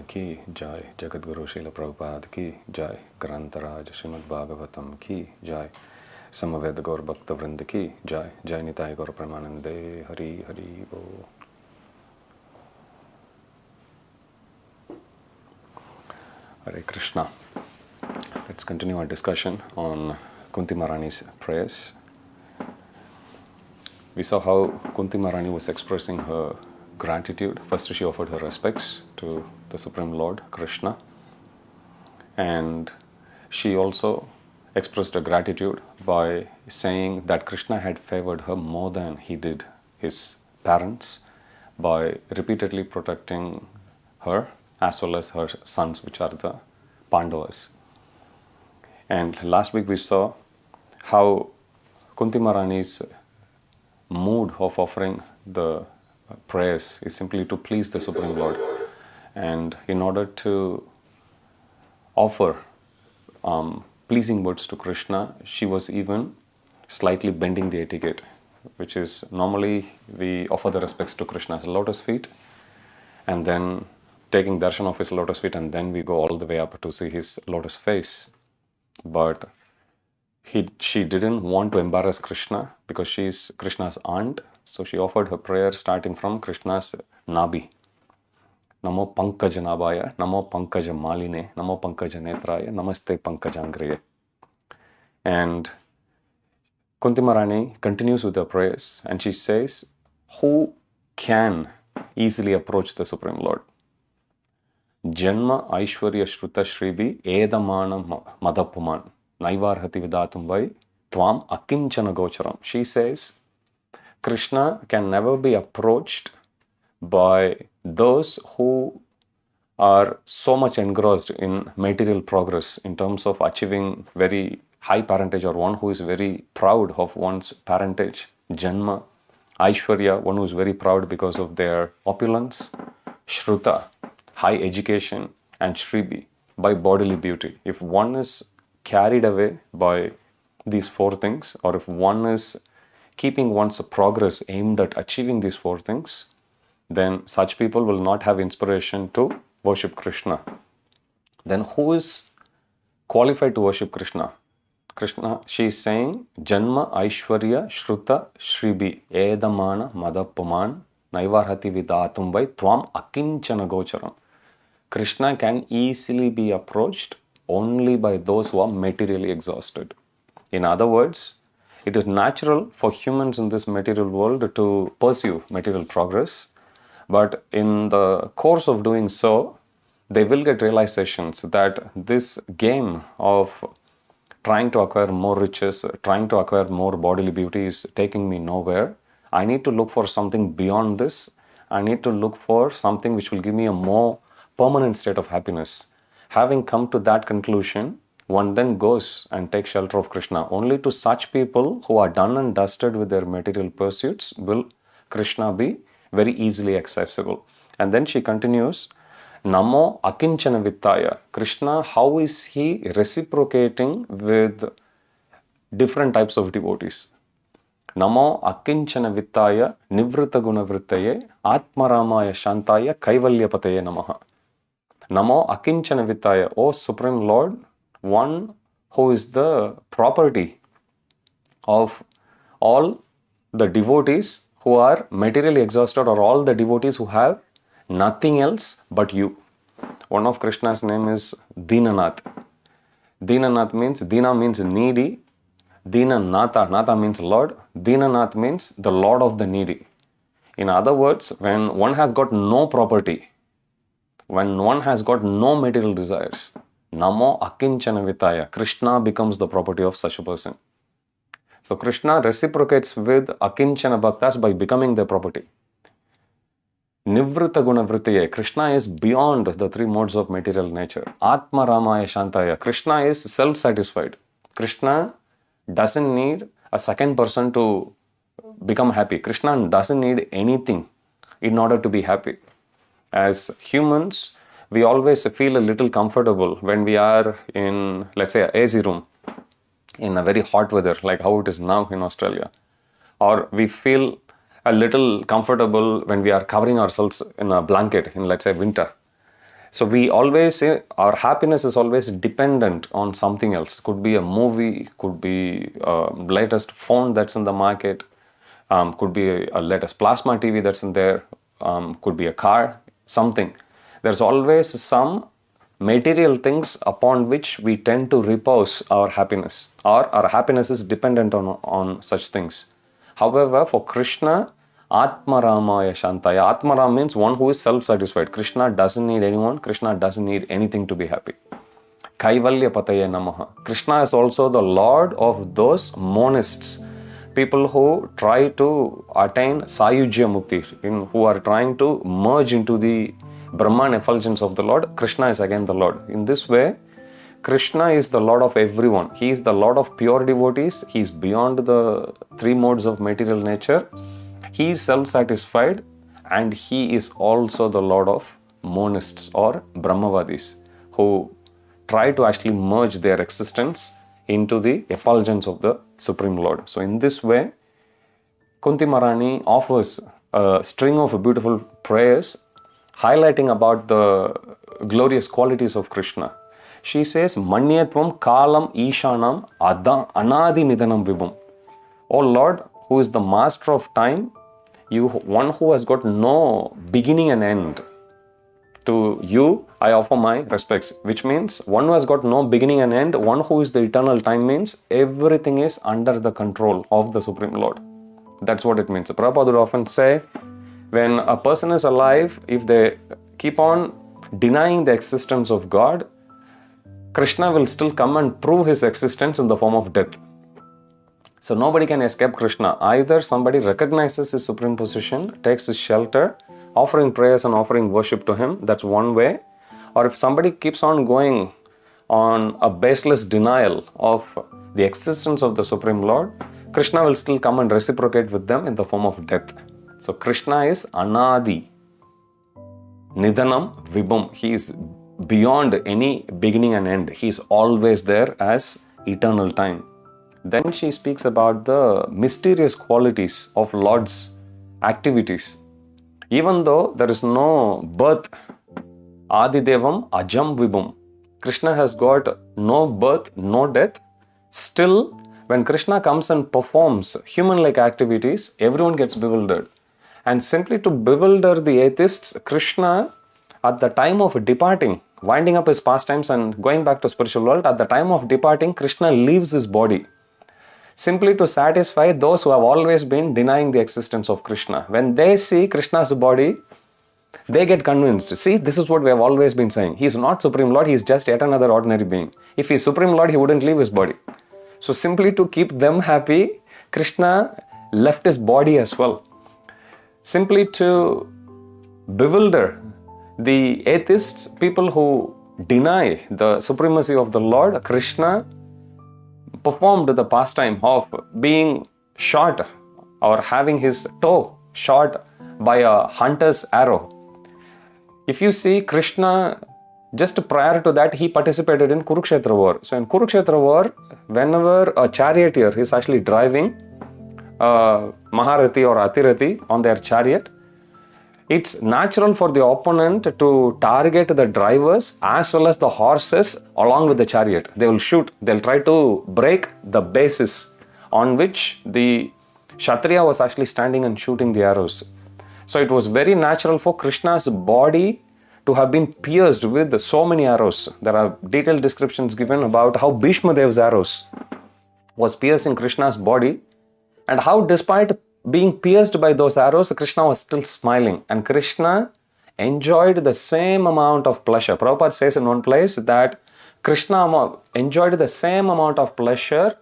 की जय, Jagadguru Srila Prabhupada की जय, ग्रंथराज श्रीमद् भागवतम की जय, समवेद गौर भक्त वृंद की जय, जय निताय गौर प्रेमानंदे, हरि हरि बोल। Hare Krishna. Let's continue our discussion on Kunti Maharani's prayers. We saw how Kunti Maharani was expressing her gratitude. First, she offered her respects to the Supreme Lord, Krishna. And she also expressed her gratitude by saying that Krishna had favored her more than he did his parents by repeatedly protecting her as well as her sons, which are the Pandavas. And last week we saw how Kunti Maharani's mood of offering the prayers is simply to please the Supreme Lord. And in order to offer pleasing words to Krishna, she was even slightly bending the etiquette, which is normally we offer the respects to Krishna's lotus feet and then taking darshan of his lotus feet, and then we go all the way up to see his lotus face. But she didn't want to embarrass Krishna because she is Krishna's aunt, so she offered her prayer starting from Krishna's nabi. Namo Pankaja Nabhaya, Namo Pankaja Maline, Namo Pankaja Netraya, Namaste Pankajangriye. And Kunti Maharani continues with her prayers and she says, who can easily approach the Supreme Lord? Janma Aishwarya Shruta Shribi Edamana Madapuman Naivarhati Vidatum Vai Tvam Akinchana Gocharam. She says, Krishna can never be approached by those who are so much engrossed in material progress in terms of achieving very high parentage, or one who is very proud of one's parentage. Janma, Aishwarya, one who is very proud because of their opulence. Shruta, high education. And Shribi, by bodily beauty. If one is carried away by these four things, or if one is keeping one's progress aimed at achieving these four things, then such people will not have inspiration to worship Krishna. Then who is qualified to worship Krishna? Krishna, she is saying, Janma Aishwarya Shruta Shribi Edamana Madapuman Naivarhati Vidatum Vai Tvam Akinchana Gocharam. Krishna can easily be approached only by those who are materially exhausted. In other words, it is natural for humans in this material world to pursue material progress, but in the course of doing so, they will get realizations that this game of trying to acquire more riches, trying to acquire more bodily beauty is taking me nowhere. I need to look for something beyond this. I need to look for something which will give me a more permanent state of happiness. Having come to that conclusion, one then goes and takes shelter of Krishna. Only to such people who are done and dusted with their material pursuits will Krishna be very easily accessible. And then she continues, Namo Akinchana Vittaya. Krishna, how is he reciprocating with different types of devotees? Namo Akinchana Vittaya Nivrita Guna Vrittaye Atmaramaya Shantaya Kaivalyapataye Namaha. Namo Akinchana Vittaya, O Supreme Lord, one who is the property of all the devotees who are materially exhausted, or all the devotees who have nothing else but you. One of Krishna's name is Dinanath. Dinanath means, Dina means needy. Dinanatha, Natha means Lord. Dinanath means the Lord of the needy. In other words, when one has got no property, when one has got no material desires, Namo Akinchana Vittaya, Krishna becomes the property of such a person. So Krishna reciprocates with Akinchana Bhaktas by becoming their property. Nivrita Guna Vrittaye, Krishna is beyond the three modes of material nature. Atma Ramaya Shantaya, Krishna is self-satisfied. Krishna doesn't need a second person to become happy. Krishna doesn't need anything in order to be happy. As humans, we always feel a little comfortable when we are in, let's say, an AC room in a very hot weather, like how it is now in Australia. Or we feel a little comfortable when we are covering ourselves in a blanket in, let's say, winter. So we always say our happiness is always dependent on something else. Could be a movie, could be a latest phone that's in the market, could be a latest plasma TV that's in there, could be a car, something. There's always some material things upon which we tend to repose our happiness, or our happiness is dependent on such things. However, for Krishna, Atma Ramaya Shantaya. Atma Ram means one who is self-satisfied. Krishna doesn't need anyone. Krishna doesn't need anything to be happy. Kaivalya Pataye Namaha. Krishna is also the Lord of those monists, people who try to attain Sayujya Mukti, who are trying to merge into the Brahman effulgence of the Lord. Krishna is again the Lord. In this way, Krishna is the Lord of everyone. He is the Lord of pure devotees. He is beyond the three modes of material nature. He is self-satisfied, and he is also the Lord of monists or Brahmavadis, who try to actually merge their existence into the effulgence of the Supreme Lord. So in this way, Kunti Maharani offers a string of beautiful prayers highlighting about the glorious qualities of Krishna. She says, Manyatvam Kalam Ishanam Anadi Nidanam Vibhum. O Lord, who is the master of time, you, one who has got no beginning and end. To you, I offer my respects, which means one who has got no beginning and end, one who is the eternal time, means everything is under the control of the Supreme Lord. That's what it means. Prabhupada would often say, when a person is alive, if they keep on denying the existence of God, Krishna will still come and prove his existence in the form of death. So nobody can escape Krishna. Either somebody recognizes his supreme position, takes his shelter, offering prayers and offering worship to him, that's one way. Or if somebody keeps on going on a baseless denial of the existence of the Supreme Lord, Krishna will still come and reciprocate with them in the form of death. So Krishna is Anadi, Nidanam Vibhum. He is beyond any beginning and end. He is always there as eternal time. Then she speaks about the mysterious qualities of Lord's activities. Even though there is no birth, Adidevam Ajam Vibhum, Krishna has got no birth, no death. Still, when Krishna comes and performs human-like activities, everyone gets bewildered. And simply to bewilder the atheists, Krishna, at the time of departing, winding up his pastimes and going back to spiritual world, at the time of departing, Krishna leaves his body, simply to satisfy those who have always been denying the existence of Krishna. When they see Krishna's body, they get convinced. See, this is what we have always been saying. He is not Supreme Lord, he is just yet another ordinary being. If he is Supreme Lord, he wouldn't leave his body. So simply to keep them happy, Krishna left his body as well. Simply to bewilder the atheists, people who deny the supremacy of the Lord, Krishna performed the pastime of being shot or having his toe shot by a hunter's arrow. If you see, Krishna, just prior to that, he participated in Kurukshetra war. So in Kurukshetra war, whenever a charioteer is actually driving Maharathi or Atirathi on their chariot, it's natural for the opponent to target the drivers as well as the horses along with the chariot. They will shoot. They'll try to break the basis on which the Kshatriya was actually standing and shooting the arrows. So it was very natural for Krishna's body to have been pierced with so many arrows. There are detailed descriptions given about how Bhishma Dev's arrows was piercing Krishna's body, and how despite being pierced by those arrows, Krishna was still smiling, and Krishna enjoyed the same amount of pleasure. Prabhupada says in one place that Krishna enjoyed the same amount of pleasure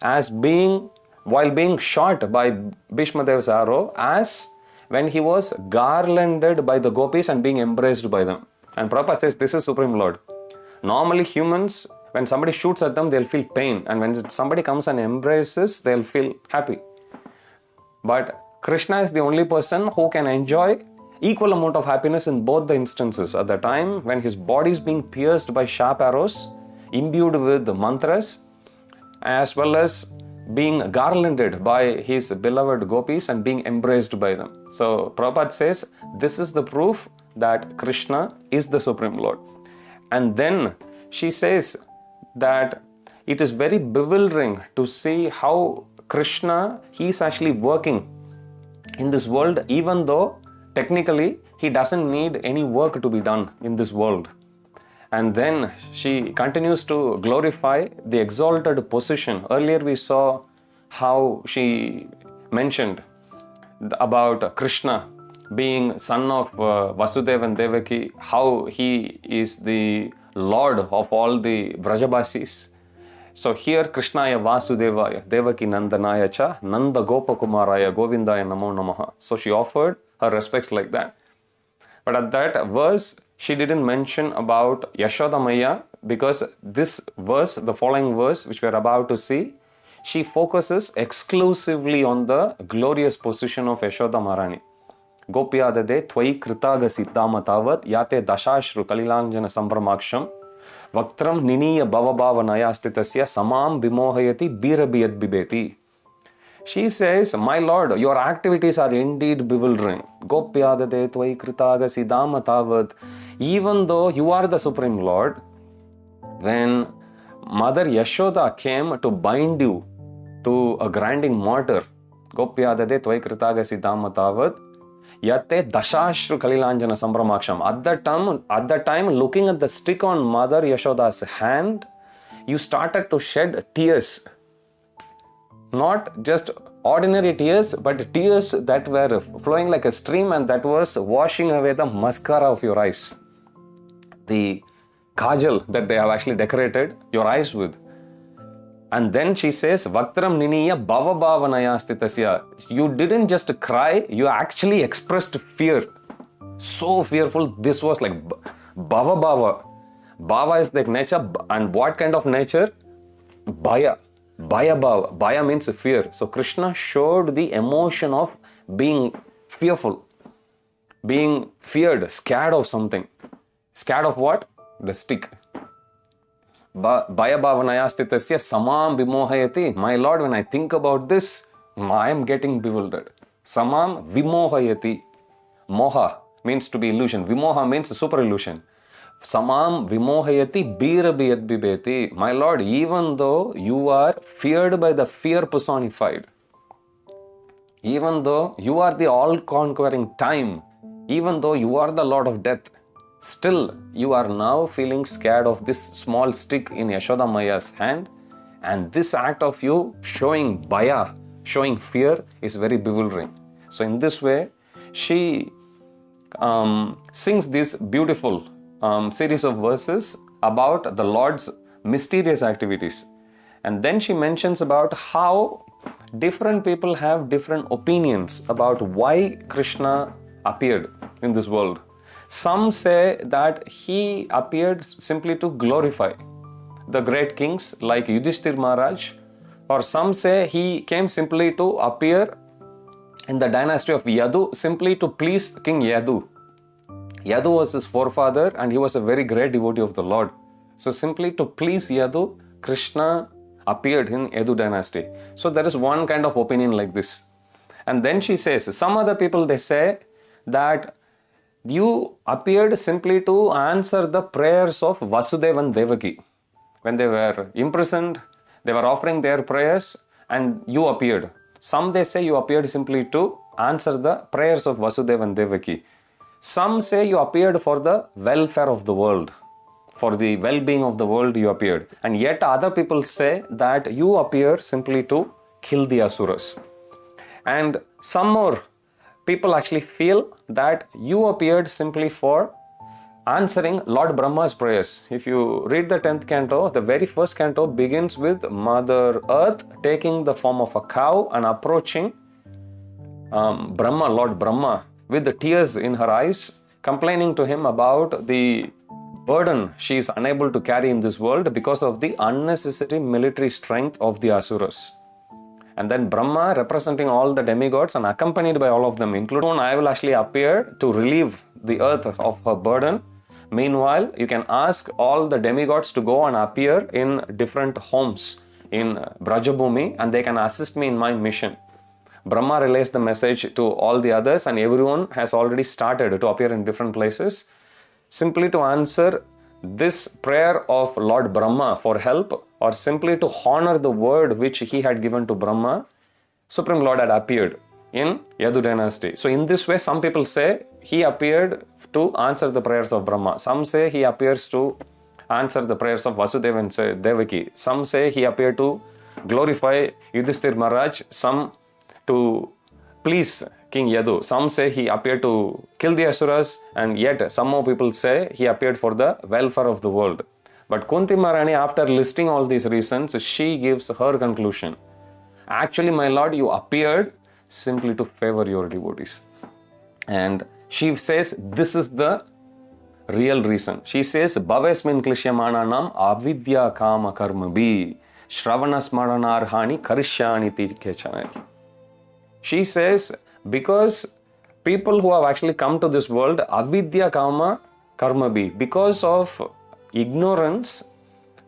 as while being shot by Bhishma Dev's arrow as when he was garlanded by the gopis and being embraced by them. And Prabhupada says this is Supreme Lord. Normally humans, when somebody shoots at them, they'll feel pain, and when somebody comes and embraces, they'll feel happy. But Krishna is the only person who can enjoy equal amount of happiness in both the instances. At the time when his body is being pierced by sharp arrows, imbued with mantras, as well as being garlanded by his beloved gopis and being embraced by them. So Prabhupada says, this is the proof that Krishna is the Supreme Lord. And then she says that it is very bewildering to see how Krishna, he is actually working in this world, even though technically he doesn't need any work to be done in this world. And then she continues to glorify the exalted position. Earlier we saw how she mentioned about Krishna being son of Vasudeva and Devaki, how he is the Lord of all the Vrajabasis. So here Krishnaya Vasudevaya Devaki Nandanaya cha Nanda Gopakumaraya Govindaya Namo Namaha. So she offered her respects like that. But at that verse, she didn't mention about Yashoda Maya, because this verse, the following verse which we are about to see, she focuses exclusively on the glorious position of Yashoda Maharani. Gopiyadade Tvai Kritaga Siddhama Tavat Yate Dashashru Kalilanjana Sambramaksham Vaktram Niniya Bhavabhavanaya Astitasya Samam Vimohayati Birabiyat Bibeti. She says, my Lord, your activities are indeed bewildering. Gopyadade Tvai Kritaga Siddhama Tavat. Even though you are the Supreme Lord, when Mother Yashoda came to bind you to a grinding mortar, Gopyadade Tvai Kritaga Siddhama Tavat Yate Dashashru Kalilanjana Sambramaksham. At that time, looking at the stick on Mother Yashoda's hand, you started to shed tears. Not just ordinary tears, but tears that were flowing like a stream and that was washing away the mascara of your eyes. The kajal that they have actually decorated your eyes with. And then she says, Vaktram Niniya Bhavabhavanaya Stitasya. You didn't just cry, you actually expressed fear. So fearful, this was like Bhavabhava. Bhava is like nature, and what kind of nature? Bhaya. Bhaya Bhava. Bhaya means fear. So Krishna showed the emotion of being fearful, being feared, scared of something. Scared of what? The stick. Bhaya Bhavanaya Stitasya Samam Vimohayati. My Lord, when I think about this, I am getting bewildered. Samam Vimohayati. Moha means to be illusion. Vimoha means super illusion. Samam Vimohayati Birabiyat Bibeti. My Lord, even though you are feared by the fear personified, even though you are the all-conquering time, even though you are the Lord of death, still you are now feeling scared of this small stick in Yashoda Maya's hand, and this act of you showing bhaya, showing fear, is very bewildering. So in this way, she sings this beautiful series of verses about the Lord's mysterious activities. And then she mentions about how different people have different opinions about why Krishna appeared in this world. Some say that he appeared simply to glorify the great kings like Yudhishthir Maharaj, or some say he came simply to appear in the dynasty of Yadu simply to please King Yadu. Yadu was his forefather and he was a very great devotee of the Lord. So simply to please Yadu, Krishna appeared in Yadu dynasty. So there is one kind of opinion like this. And then she says, some other people, they say that you appeared simply to answer the prayers of Vasudeva and Devaki. When they were imprisoned, they were offering their prayers and you appeared. Some they say you appeared simply to answer the prayers of Vasudeva and Devaki. Some say you appeared for the welfare of the world. For the well-being of the world you appeared. And yet other people say that you appear simply to kill the asuras. And some more people actually feel that you appeared simply for answering Lord Brahma's prayers. If you read the 10th canto, the very first canto begins with Mother Earth taking the form of a cow and approaching Brahma, Lord Brahma, with the tears in her eyes, complaining to him about the burden she is unable to carry in this world because of the unnecessary military strength of the asuras. And then Brahma, representing all the demigods and accompanied by all of them, including I will actually appear to relieve the earth of her burden. Meanwhile, you can ask all the demigods to go and appear in different homes in Brajabhumi and they can assist me in my mission. Brahma relays the message to all the others, and everyone has already started to appear in different places. Simply to answer this prayer of Lord Brahma for help, or simply to honor the word which he had given to Brahma, Supreme Lord had appeared in Yadu dynasty. So in this way, some people say he appeared to answer the prayers of Brahma. Some say he appears to answer the prayers of Vasudeva and Devaki. Some say he appeared to glorify Yudhishthir Maharaj. Some to please King Yadu. Some say he appeared to kill the Asuras, and yet some more people say he appeared for the welfare of the world. But Kunti Maharani, after listing all these reasons, she gives her conclusion. Actually, my Lord, you appeared simply to favor your devotees. And she says this is the real reason. She says, Bhavesmin klishyamananam avidya kama karma bi shravana smaranarhani karishyani tikechanai. She says, because people who have actually come to this world, avidya kama karma bi, because of ignorance,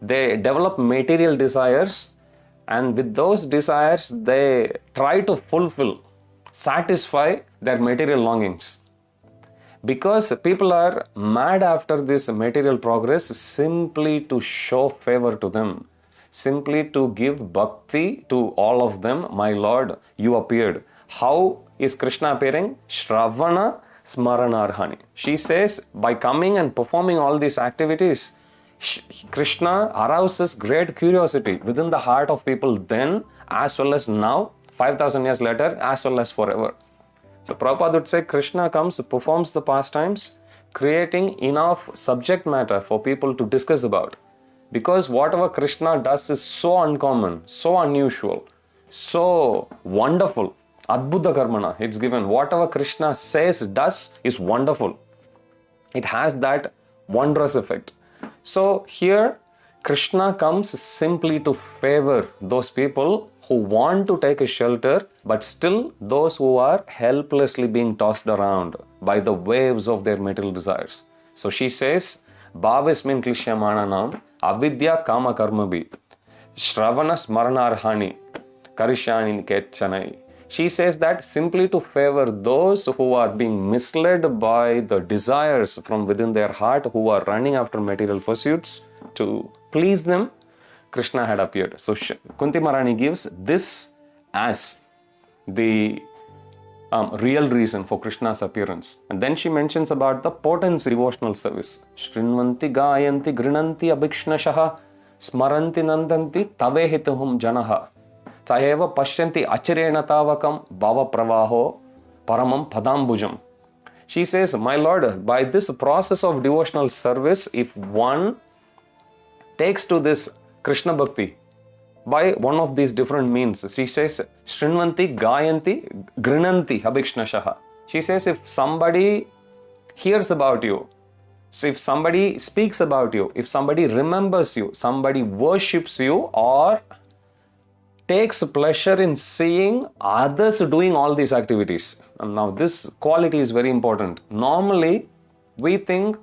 they develop material desires, and with those desires, they try to fulfill, satisfy their material longings. Because people are mad after this material progress, simply to show favor to them, simply to give bhakti to all of them, my Lord, you appeared. How is Krishna appearing? Shravana smaranarhani. She says, by coming and performing all these activities, Krishna arouses great curiosity within the heart of people then, as well as now, 5,000 years later, as well as forever. So Prabhupada would say Krishna comes, performs the pastimes, creating enough subject matter for people to discuss about. Because whatever Krishna does is so uncommon, so unusual, so wonderful. Adbhuta karmana, it's given. Whatever Krishna says, does is wonderful. It has that wondrous effect. So here, Krishna comes simply to favor those people who want to take a shelter, but still those who are helplessly being tossed around by the waves of their material desires. So she says, Bhavismin klishyamananam avidya kama karmabi shravana smaranarhani karishyani ketchanai. She says that simply to favor those who are being misled by the desires from within their heart, who are running after material pursuits, to please them, Krishna had appeared. So Kunti Maharani gives this as the real reason for Krishna's appearance. And then she mentions about the potency devotional service. Shrinvanti gayanti grinanti abhikshnashaha smaranti nandanti tavehituhum janaha Saheva pashyanti achirena tavakam bhava pravaho paramam padambujam. She says, my Lord, by this process of devotional service, if one takes to this Krishna Bhakti by one of these different means, she says, Shrinvanti gayanti grinanti abhikshnashaha. She says, if somebody hears about you, so if somebody speaks about you, if somebody remembers you, somebody worships you, or takes pleasure in seeing others doing all these activities. And now this quality is very important. Normally, we think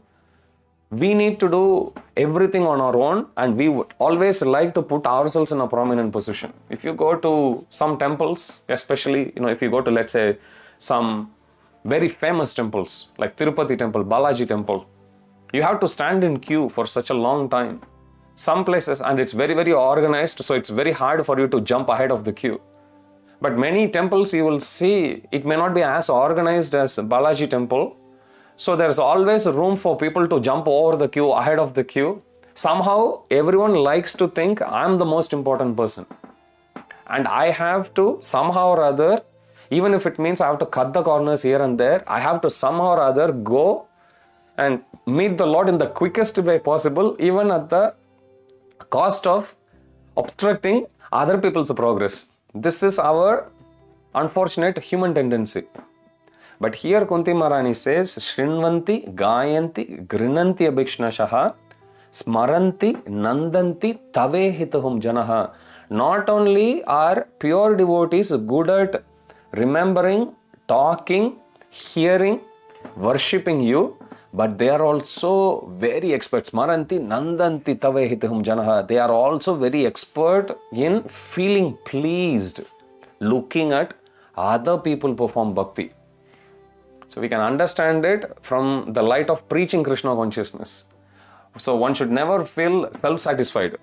we need to do everything on our own, and we would always like to put ourselves in a prominent position. If you go to some temples, especially, if you go to, let's say, some very famous temples like Tirupati temple, Balaji temple, you have to stand in queue for such a long time. Some places, and it's very, very organized, so it's very hard for you to jump ahead of the queue. But many temples you will see, it may not be as organized as Balaji temple. So there's always room for people to jump over the queue, ahead of the queue. Somehow everyone likes to think I'm the most important person. And I have to somehow or other, even if it means I have to cut the corners here and there, I have to somehow or other go and meet the Lord in the quickest way possible, even at the cost of obstructing other people's progress. This is our unfortunate human tendency. But here Kunti Maharani says, Shrinvanti gayanti grinanti abhikshnashaha smaranti nandanti tavehituhum janaha. Not only are pure devotees good at remembering, talking, hearing, worshipping you, but they are also very expert. Smaranti nandanti tavehituhum janaha. They are also very expert in feeling pleased, looking at other people perform bhakti. So we can understand it from the light of preaching Krishna consciousness. So one should never feel self-satisfied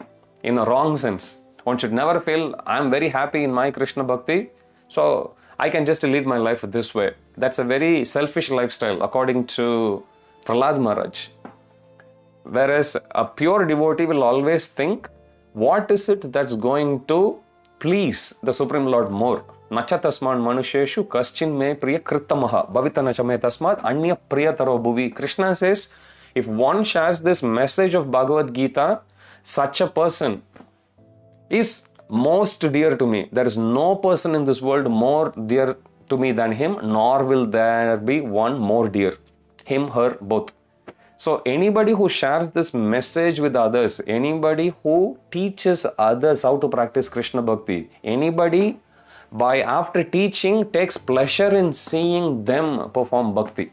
in a wrong sense. One should never feel, I'm very happy in my Krishna bhakti, so I can just lead my life this way. That's a very selfish lifestyle according to Prahlad Maharaj. Whereas a pure devotee will always think, what is it that's going to please the Supreme Lord more? Nacha tasman manusheshu kaschin me priya krittamaha bhavitana chame tasmat anya priyataro bhuvi. Krishna says, if one shares this message of Bhagavad Gita, such a person is most dear to me. There is no person in this world more dear to me than him, nor will there be one more dear. Him, her, both. So anybody who shares this message with others, anybody who teaches others how to practice Krishna Bhakti, anybody by after teaching takes pleasure in seeing them perform Bhakti,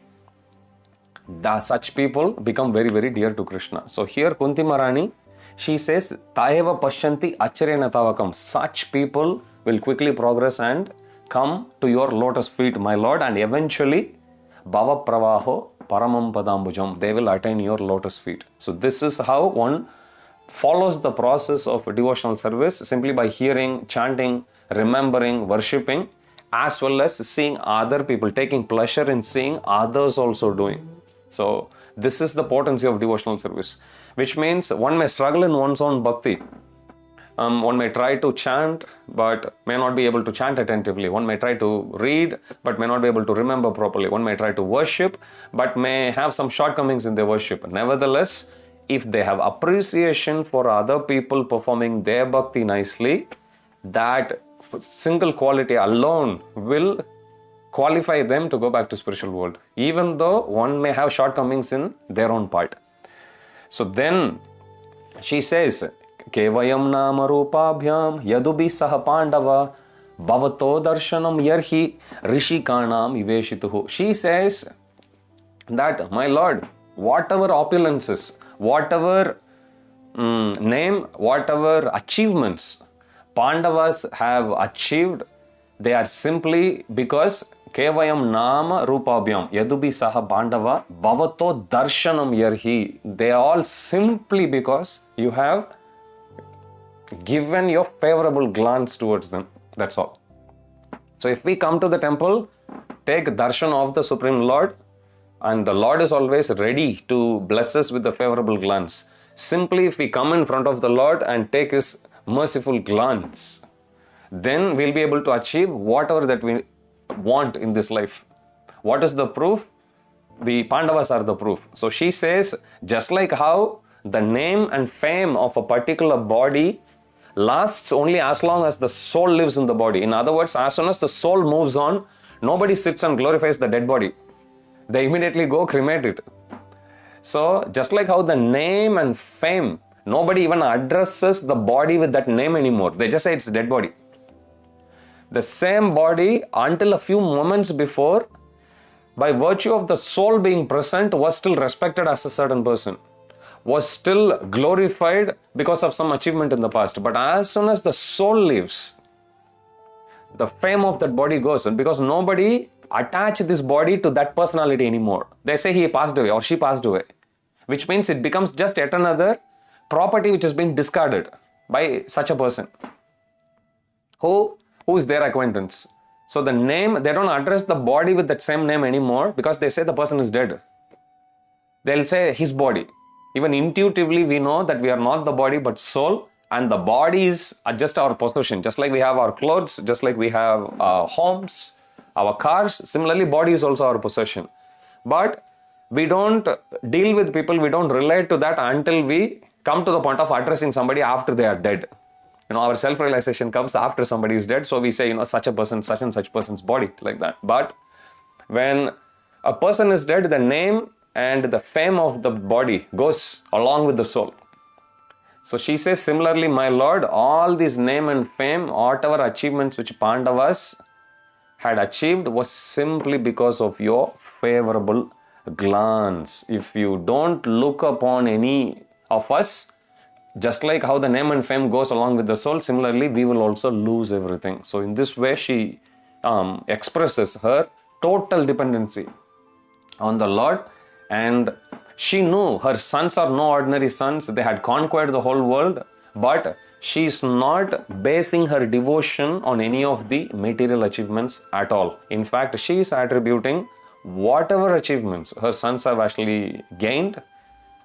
such people become very, very dear to Krishna. So here Kunti Maharani, she says, Taeva Pashyanti Acharena Tavakam. Such people will quickly progress and come to your lotus feet, my Lord, and eventually Bhava Pravaho Paramam Padambujam. They will attain your lotus feet. So this is how one follows the process of devotional service, simply by hearing, chanting, remembering, worshipping, as well as seeing other people, taking pleasure in seeing others also doing. So this is the potency of devotional service, which means one may struggle in one's own bhakti. One may try to chant, but may not be able to chant attentively. One may try to read, but may not be able to remember properly. One may try to worship, but may have some shortcomings in their worship. Nevertheless, if they have appreciation for other people performing their bhakti nicely, that single quality alone will qualify them to go back to spiritual world, even though one may have shortcomings in their own part. So then she says, Kevayam nama rupabhyam yadubi saha pandava bhavato darshanam yarhi rishikanam iveshituhu. She says that, my Lord, whatever opulences, whatever name, whatever achievements Pandavas have achieved, they are simply because Kevayam nama rupabhyam yadubi saha pandava bhavato darshanam yarhi. They are all simply because you have given your favorable glance towards them. That's all. So if we come to the temple, take darshan of the Supreme Lord, and the Lord is always ready to bless us with the favorable glance. Simply if we come in front of the Lord and take His merciful glance, then we'll be able to achieve whatever that we want in this life. What is the proof? The Pandavas are the proof. So she says, just like how the name and fame of a particular body lasts only as long as the soul lives in the body. In other words, as soon as the soul moves on, nobody sits and glorifies the dead body. They immediately go cremate it. So just like how the name and fame, nobody even addresses the body with that name anymore. They just say it's a dead body. The same body, until a few moments before, by virtue of the soul being present, was still respected as a certain person, was still glorified because of some achievement in the past. But as soon as the soul leaves, the fame of that body goes, and because nobody attach this body to that personality anymore. They say he passed away or she passed away, which means it becomes just yet another property which has been discarded by such a person. Who is their acquaintance? So the name, they don't address the body with that same name anymore because they say the person is dead. They'll say his body. Even intuitively we know that we are not the body but soul, and the body is just our possession. Just like we have our clothes, just like we have our homes, our cars, similarly body is also our possession. But we don't deal with people, we don't relate to that until we come to the point of addressing somebody after they are dead. Our self-realization comes after somebody is dead. So we say, such a person, such and such person's body, like that. But when a person is dead, the name and the fame of the body goes along with the soul. So she says, similarly, my Lord, all this name and fame, whatever achievements which Pandavas had achieved was simply because of your favorable glance. If you don't look upon any of us, just like how the name and fame goes along with the soul, similarly, we will also lose everything. So in this way, she expresses her total dependency on the Lord, and she knew her sons are no ordinary sons. They had conquered the whole world, but she is not basing her devotion on any of the material achievements at all. In fact, she is attributing whatever achievements her sons have actually gained,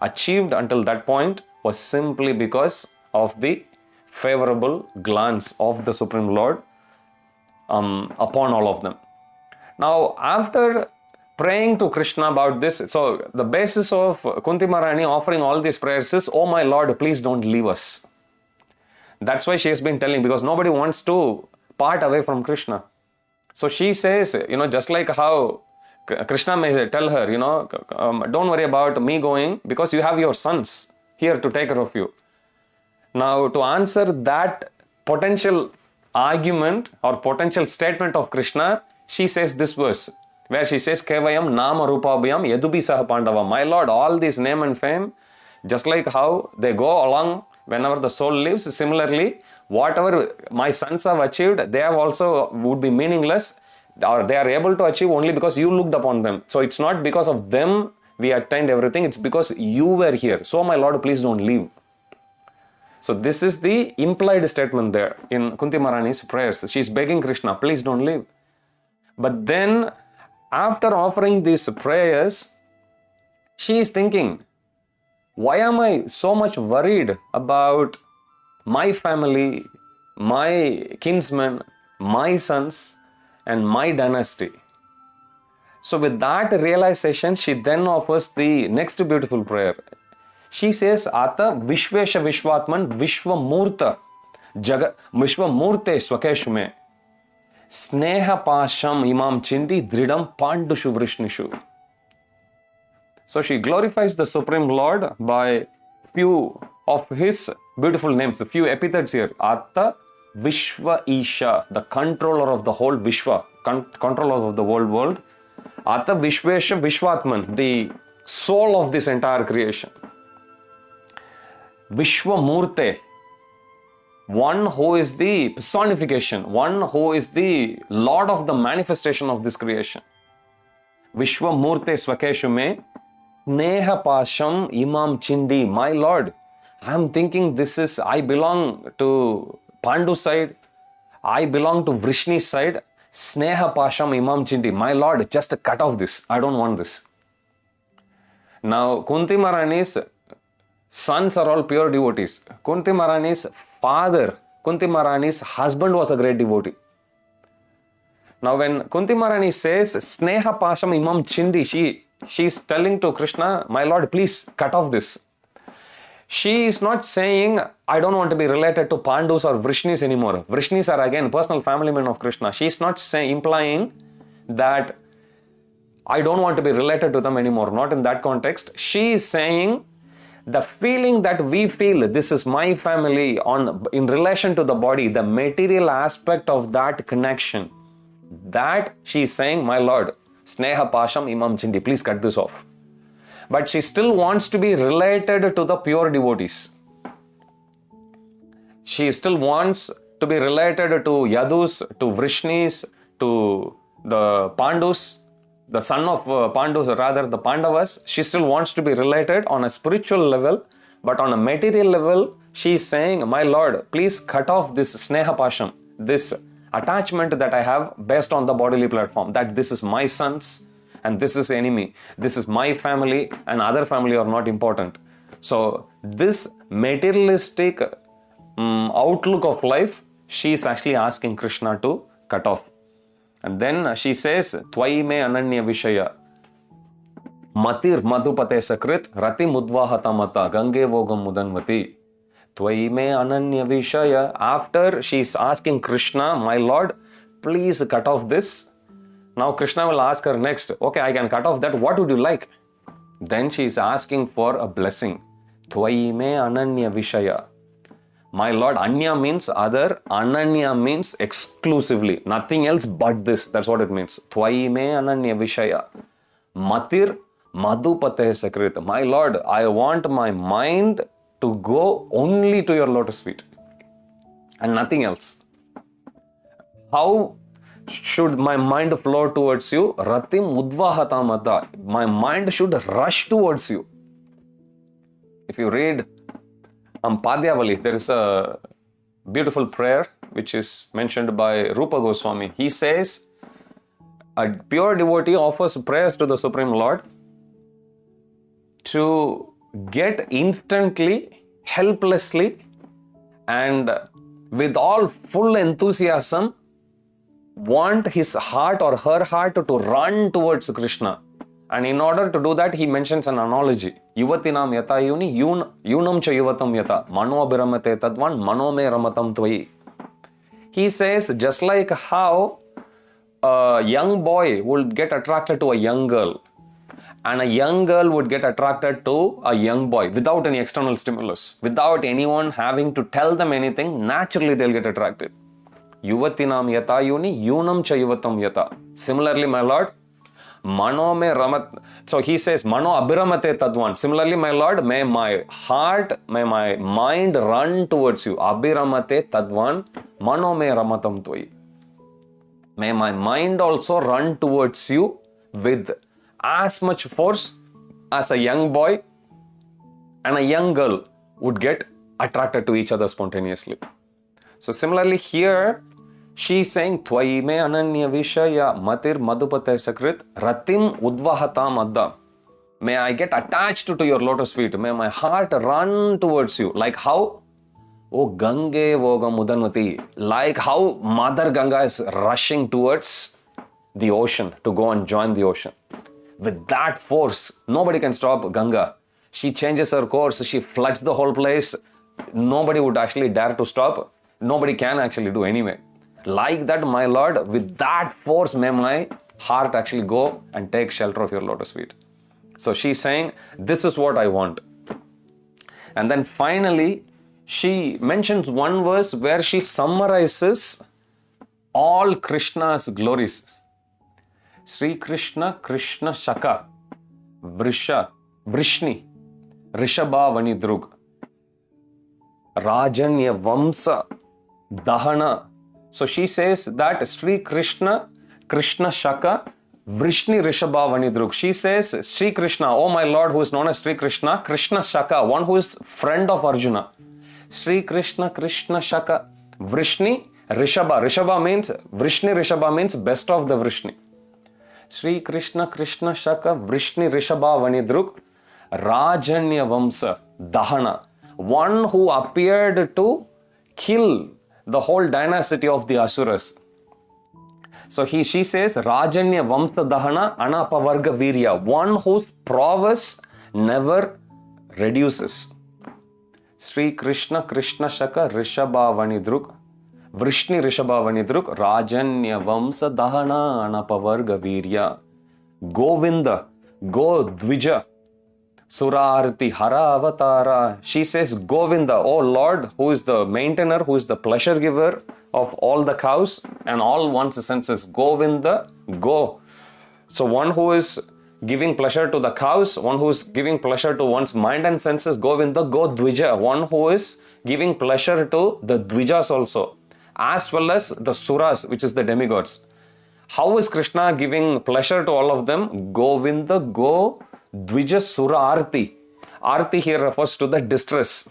achieved until that point, was simply because of the favorable glance of the Supreme Lord upon all of them. Now, after praying to Krishna about this, so the basis of Kunti Maharani offering all these prayers is, oh my Lord, please don't leave us. That's why she has been telling, because nobody wants to part away from Krishna. So she says, just like how Krishna may tell her, don't worry about me going, because you have your sons here to take care of you. Now, to answer that potential argument or potential statement of Krishna, she says this verse, where she says, Kevayam nama rupabhyam yadubi saha pandava. My Lord, all this name and fame, just like how they go along whenever the soul lives, similarly, whatever my sons have achieved, they have also would be meaningless, or they are able to achieve only because you looked upon them. So it's not because of them we attained everything, it's because you were here. So my Lord, please don't leave. So this is the implied statement there in Kunti Maharani's prayers. She's begging Krishna, please don't leave. But then, after offering these prayers, she is thinking, why am I so much worried about my family, my kinsmen, my sons, and my dynasty? So with that realization, she then offers the next beautiful prayer. She says, Ata Vishvesha Vishwatman Vishwamurta Vishwamurte Swakeshume Sneha Pasham Imam Chindi Dridam Pandushu Vrishnishu. So she glorifies the Supreme Lord by few of his beautiful names, a few epithets here. Atta Vishwa Isha, the controller of the whole Vishwa, controller of the whole world. Atta Vishvesha Vishwatman, the soul of this entire creation. Vishwamurte, one who is the personification, one who is the Lord of the manifestation of this creation. Vishwamurte Swakeshume Sneha Pasham Imam Chindi. My Lord, I am thinking I belong to Pandu side, I belong to Vrishni's side. Sneha Pasham Imam Chindi. My Lord, just cut off this. I don't want this. Now, Kunti Maharani's sons are all pure devotees. Kunti Maharani's father, Kunti Maharani's husband was a great devotee. Now, when Kunti Maharani says, Sneha Pasham Imam Chindi, she is telling to Krishna, my Lord, please cut off this. She is not saying, I don't want to be related to Pandus or Vrishnis anymore. Vrishnis are again personal family men of Krishna. She is not implying that I don't want to be related to them anymore. Not in that context. She is saying the feeling that we feel, this is my family in relation to the body, the material aspect of that connection, that she is saying, my Lord, Sneha Pasham Imam Chindi, please cut this off. But she still wants to be related to the pure devotees. She still wants to be related to Yadus, to Vrishnis, to the Pandus, the son of Pandus, or rather the Pandavas. She still wants to be related on a spiritual level, but on a material level, she is saying, my Lord, please cut off this Sneha Pasham, this attachment that I have based on the bodily platform, that this is my sons and this is enemy, this is my family and other family are not important. So this materialistic outlook of life, she is actually asking Krishna to cut off. And then she says, Tvai me ananya vishaya matir madhupate sakrit rati mudvahata mata gange vogam mudanvati. Tvai me ananya vishaya. After she is asking Krishna, my Lord, please cut off this. Now Krishna will ask her next, okay, I can cut off that. What would you like? Then she is asking for a blessing. Tvai me ananya vishaya. My Lord, Anya means other, Ananya means exclusively, nothing else but this. That's what it means. Tvai me ananya vishaya. Matir madhupate sakrit. My Lord, I want my mind to go only to your lotus feet and nothing else. How should my mind flow towards you? Ratim udvahatam adda. My mind should rush towards you. If you read Padyavali, there is a beautiful prayer which is mentioned by Rupa Goswami. He says, a pure devotee offers prayers to the Supreme Lord to get instantly, helplessly, and with all full enthusiasm, want his heart or her heart to run towards Krishna. And in order to do that, he mentions an analogy. Yuvatinam yata yuni yunam cha yuvatam yata mano abhiramate tadvan mano me ramatam tvai. He says, just like how a young boy would get attracted to a young girl, and a young girl would get attracted to a young boy without any external stimulus, without anyone having to tell them anything, naturally they'll get attracted. Yuvatinam yata yuni yunam cha yuvatam yata. Similarly, my Lord, mano me ramat. So he says, mano abhiramate tadvan. Similarly, my Lord, may my heart, may my mind run towards you. Abhiramate tadvan mano me ramatam tvai. May my mind also run towards you with as much force as a young boy and a young girl would get attracted to each other spontaneously. So similarly here, she is saying, Tvai me ananya vishaya matir madhupate sakrit ratim udvahatam adda. May I get attached to your lotus feet. May my heart run towards you. Like how? Oh Gange voga mudanvati. Like how Mother Ganga is rushing towards the ocean to go and join the ocean. With that force, nobody can stop Ganga. She changes her course. She floods the whole place. Nobody would actually dare to stop. Nobody can actually do anyway. Like that, my Lord, with that force, may my heart actually go and take shelter of your lotus feet. So she's saying, this is what I want. And then finally, she mentions one verse where she summarizes all Krishna's glories. Sri Krishna, Krishna Shaka, Vrishni, Rishabha Vanidrug, Rajanya Vamsa, Dahana. So she says that Sri Krishna, Krishna Shaka, Vrishni Rishabha Vanidrug. She says, Sri Krishna, oh my Lord, who is known as Sri Krishna, Krishna Shaka, one who is friend of Arjuna. Sri Krishna, Krishna Shaka, Vrishni Rishabha. Rishabha means, Vrishni Rishabha means best of the Vrishni. Sri Krishna, Krishna Shaka, Vrishni Rishabha Vanidrug, Rajanya Vamsa, Dahana. One who appeared to kill the whole dynasty of the Asuras. So she says, Rajanya Vamsa Dahana Anapavarga Virya. One whose prowess never reduces. Sri Krishna, Krishna Shaka, Rishabha Vanidrug, Vrishni Rishabha Vanidrug, Rajanya Vamsa Dahana Anapavarga Virya. Govinda, Go Dvija, Surarti Hara Avatara. She says, Govinda, oh Lord, who is the maintainer, who is the pleasure giver of all the cows and all one's senses. Govinda, go. So one who is giving pleasure to the cows, one who is giving pleasure to one's mind and senses. Govinda, go Dvija. One who is giving pleasure to the Dvijas also, as well as the Suras, which is the demigods. How is Krishna giving pleasure to all of them? Govinda, go Dvija Sura Arti. Arti here refers to the distress.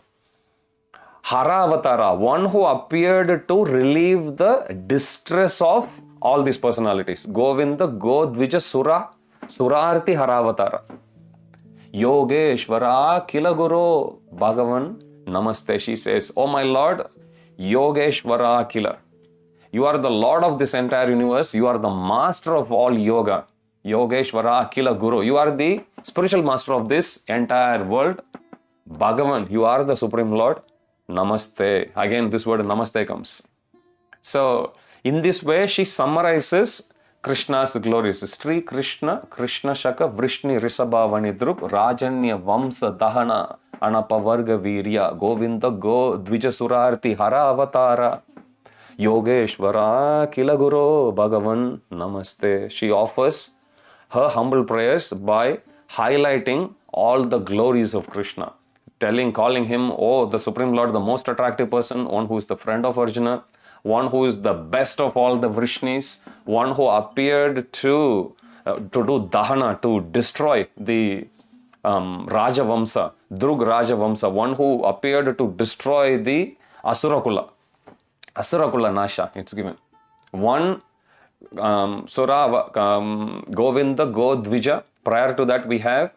Hara Avatara, one who appeared to relieve the distress of all these personalities. Govinda, Go Dvija Sura Arti Hara Avatara. Yogeshvara Kila Guru Bhagavan Namaste. She says, oh my Lord, Yogeshvara Kila. You are the Lord of this entire universe. You are the master of all yoga. Yogeshvara Akila Guru. You are the spiritual master of this entire world. Bhagavan, you are the Supreme Lord. Namaste. Again, this word Namaste comes. So, in this way, she summarizes Krishna's glories. Sri Krishna, Krishna Shaka, Vrishni Rishabha Vanidrug, Rajanya Vamsa Dahana, Anapavarga Virya, Govinda Go, Dvija Surarti, Hara Avatara, Yogeshvara Kila Guru Bhagavan Namaste. She offers her humble prayers by highlighting all the glories of Krishna, calling him, oh, the Supreme Lord, the most attractive person, one who is the friend of Arjuna, one who is the best of all the Vrishnis, one who appeared to do dahana, to destroy the Rajavamsa, Drug Rajavamsa, one who appeared to destroy the Asurakula. Asurakula Nasha, it's given. One Sura Govinda Godvija. Prior to that, we have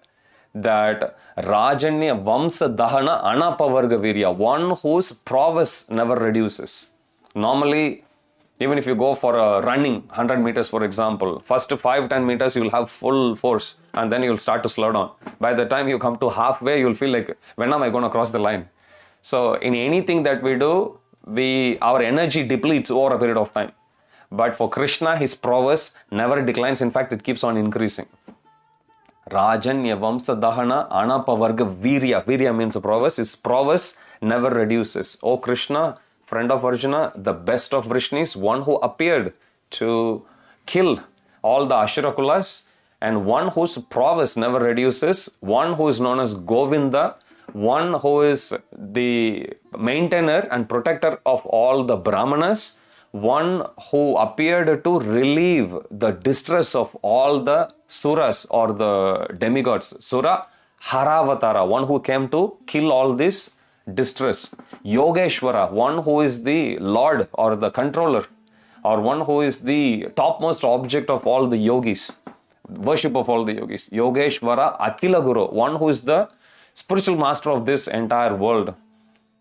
that Rajanya Vamsa Dahana Anapavarga Virya, one whose prowess never reduces. Normally, even if you go for a running 100 meters, for example, first 5-10 meters, you will have full force and then you'll start to slow down. By the time you come to halfway, you'll feel like, when am I going to cross the line? So in anything that we do, our energy depletes over a period of time. But for Krishna, his prowess never declines. In fact, it keeps on increasing. Rajanya Vamsa Dahana Anapavarga Virya. Virya means prowess. His prowess never reduces. O Krishna, friend of Arjuna, the best of Vrishnis, one who appeared to kill all the Ashurakulas, and one whose prowess never reduces, one who is known as Govinda, one who is the maintainer and protector of all the Brahmanas, one who appeared to relieve the distress of all the Suras or the demigods. Sura Haravatara, one who came to kill all this distress. Yogeshwara, one who is the Lord or the controller, or one who is the topmost object of all the yogis, worship of all the yogis. Yogeshwara Akila Guru, one who is the spiritual master of this entire world.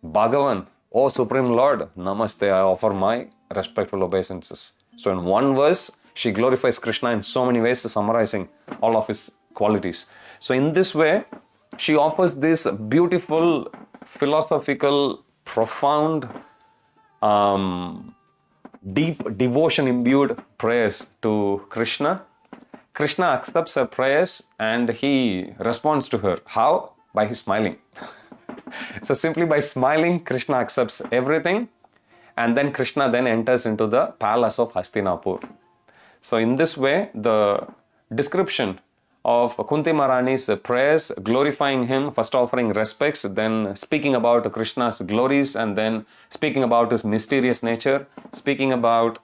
Bhagavan, O Supreme Lord, Namaste, I offer my respectful obeisances. So in one verse, she glorifies Krishna in so many ways, summarizing all of his qualities. So in this way, she offers this beautiful, philosophical, profound, deep devotion imbued prayers to Krishna. Krishna accepts her prayers and he responds to her. How? By his smiling. So simply by smiling, Krishna accepts everything, and then Krishna then enters into the palace of Hastinapur. So in this way, the description of Kunti Maharani's prayers, glorifying him, first offering respects, then speaking about Krishna's glories, and then speaking about his mysterious nature, speaking about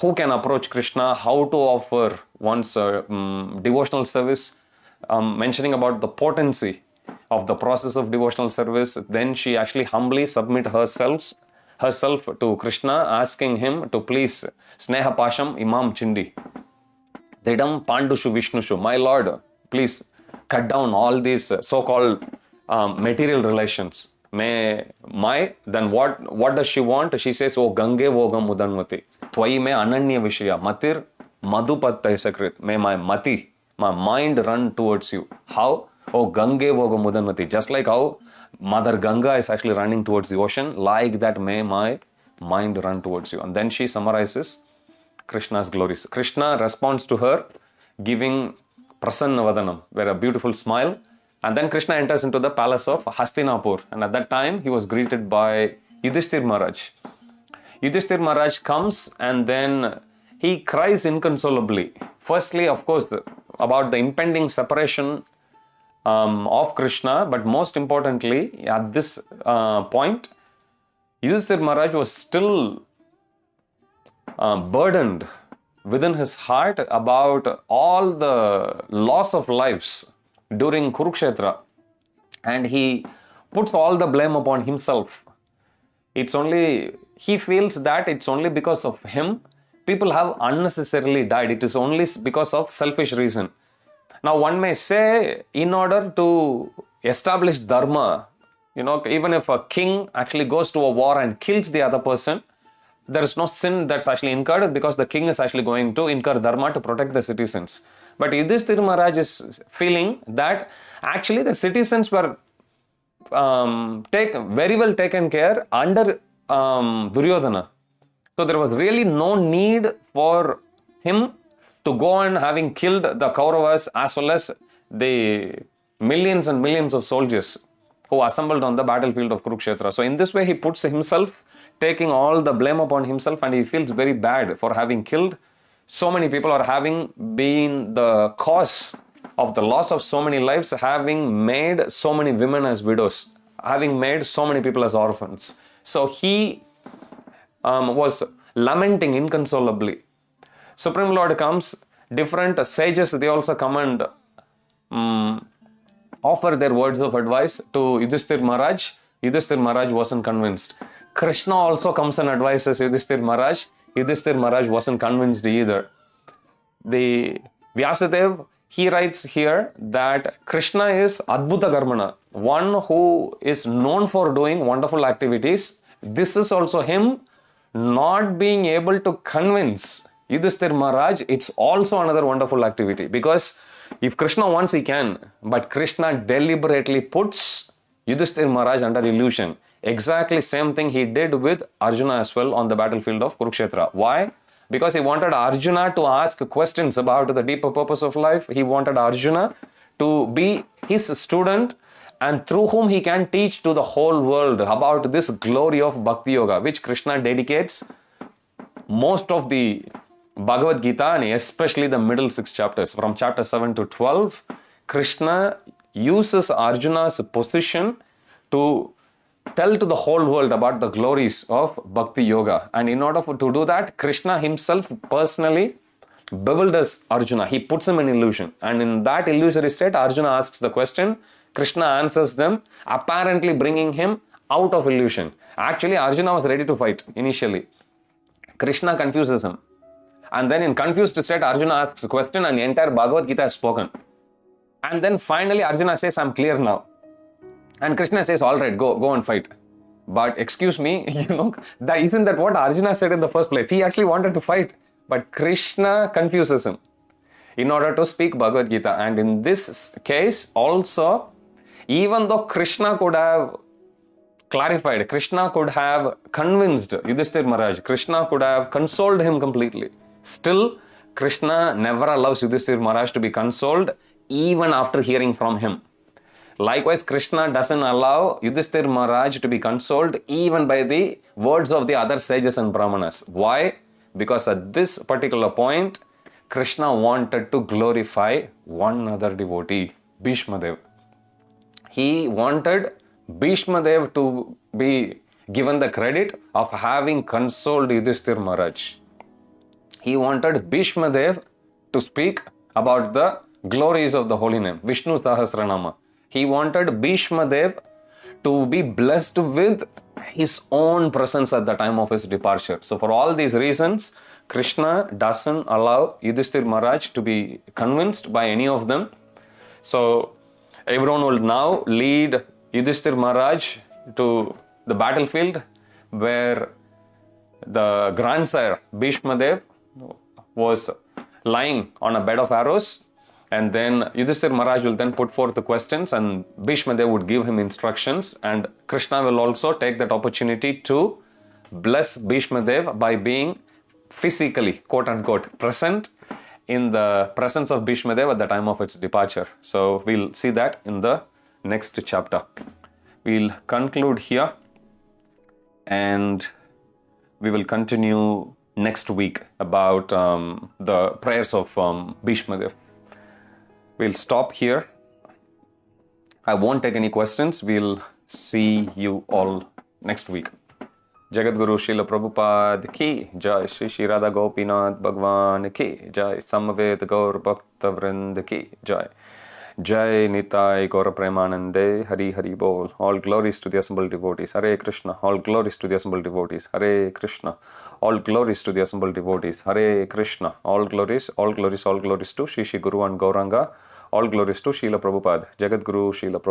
who can approach Krishna, how to offer one's devotional service, mentioning about the potency of the process of devotional service. Then she actually humbly submit herself to Krishna, asking him to please Sneha Pasham Imam Chindi. Dedam Pandushu Vishnushu, my Lord, please cut down all these so-called material relations. Then what does she want? She says, O Gange Vogam Udanmati, Twai me Ananya Vishya, Matir Madhupatta Sakrit. May my mati, my mind run towards you. How? Oh, Gange Vogam Udanmati. Just like how Mother Ganga is actually running towards the ocean, like that may my mind run towards you. And then she summarizes Krishna's glories. Krishna responds to her, giving Prasanna Vadanam, where a beautiful smile. And then Krishna enters into the palace of Hastinapur. And at that time, he was greeted by Yudhishthir Maharaj. Yudhishthir Maharaj comes and then he cries inconsolably. Firstly, of course, about the impending separation of Krishna, but most importantly, at this point, Yudhishthir Maharaj was still burdened within his heart about all the loss of lives during Kurukshetra, and he puts all the blame upon himself. He feels that it's only because of him people have unnecessarily died. It is only because of selfish reason. Now one may say, in order to establish dharma, even if a king actually goes to a war and kills the other person, there is no sin that's actually incurred because the king is actually going to incur dharma to protect the citizens. But Yudhishthir Maharaj is feeling that actually the citizens were very well taken care under Duryodhana. So there was really no need for him to go on having killed the Kauravas as well as the millions and millions of soldiers who assembled on the battlefield of Kurukshetra. So in this way, he puts himself, taking all the blame upon himself, and he feels very bad for having killed so many people, or having been the cause of the loss of so many lives, having made so many women as widows, having made so many people as orphans. So he was lamenting inconsolably. Supreme Lord comes, different sages, they also come and offer their words of advice to Yudhishthir Maharaj. Yudhishthir Maharaj wasn't convinced. Krishna also comes and advises Yudhishthir Maharaj. Yudhishthir Maharaj wasn't convinced either. The Vyasadeva, he writes here that Krishna is Adbhuta Karmana, one who is known for doing wonderful activities. This is also him not being able to convince Yudhishthir Maharaj. It's also another wonderful activity, because if Krishna wants, he can, but Krishna deliberately puts Yudhishthir Maharaj under illusion. Exactly same thing he did with Arjuna as well on the battlefield of Kurukshetra. Why? Because he wanted Arjuna to ask questions about the deeper purpose of life. He wanted Arjuna to be his student, and through whom he can teach to the whole world about this glory of Bhakti Yoga, which Krishna dedicates most of the Bhagavad Gita, and especially the middle 6 chapters. From chapter 7 to 12, Krishna uses Arjuna's position to tell to the whole world about the glories of Bhakti Yoga. And in order to do that, Krishna himself personally bewilders Arjuna. He puts him in illusion. And in that illusory state, Arjuna asks the question. Krishna answers them, apparently bringing him out of illusion. Actually, Arjuna was ready to fight initially. Krishna confuses him. And then in confused state, Arjuna asks a question and the entire Bhagavad Gita is spoken. And then finally Arjuna says, I'm clear now. And Krishna says, all right, go and fight. But excuse me, isn't that what Arjuna said in the first place? He actually wanted to fight, but Krishna confuses him in order to speak Bhagavad Gita. And in this case also, even though Krishna could have clarified, Krishna could have convinced Yudhishthir Maharaj, Krishna could have consoled him completely. Still, Krishna never allows Yudhishthir Maharaj to be consoled even after hearing from him. Likewise, Krishna doesn't allow Yudhishthir Maharaj to be consoled even by the words of the other sages and brahmanas. Why? Because at this particular point, Krishna wanted to glorify one other devotee, Bhishma Dev. He wanted Bhishma Dev to be given the credit of having consoled Yudhishthir Maharaj. He wanted Bhishma Dev to speak about the glories of the holy name, Vishnu Sahasranama. He wanted Bhishma Dev to be blessed with his own presence at the time of his departure. So for all these reasons, Krishna doesn't allow Yudhishthir Maharaj to be convinced by any of them. So everyone will now lead Yudhishthir Maharaj to the battlefield where the grandsire Bhishma Dev was lying on a bed of arrows, and then Yudhishthir Maharaj will then put forth the questions and Bhishma Dev would give him instructions, and Krishna will also take that opportunity to bless Bhishma Dev by being physically, quote unquote, present in the presence of Bhishma Dev at the time of its departure. So we'll see that in the next chapter. We'll conclude here and we will continue next week about the prayers of Bhishma Dev. We'll stop here. I won't take any questions. We'll see you all next week. Jagat Guru Srila Prabhupada ki jai, Shri Radha Gopinath Bhagwan ki jai, Samaved Gaur Bhakta Vrind ki jai. Jai Nitai Gaura Premanande, Hari Hari Bol. All glories to the assembled devotees. Hare Krishna. All glories to the assembled devotees. Hare Krishna. All glories to the assembled devotees. Hare Krishna. All glories to Shri Guru and Gauranga. All glories to Srila Prabhupada. Jagat Guru Srila Prabhupada.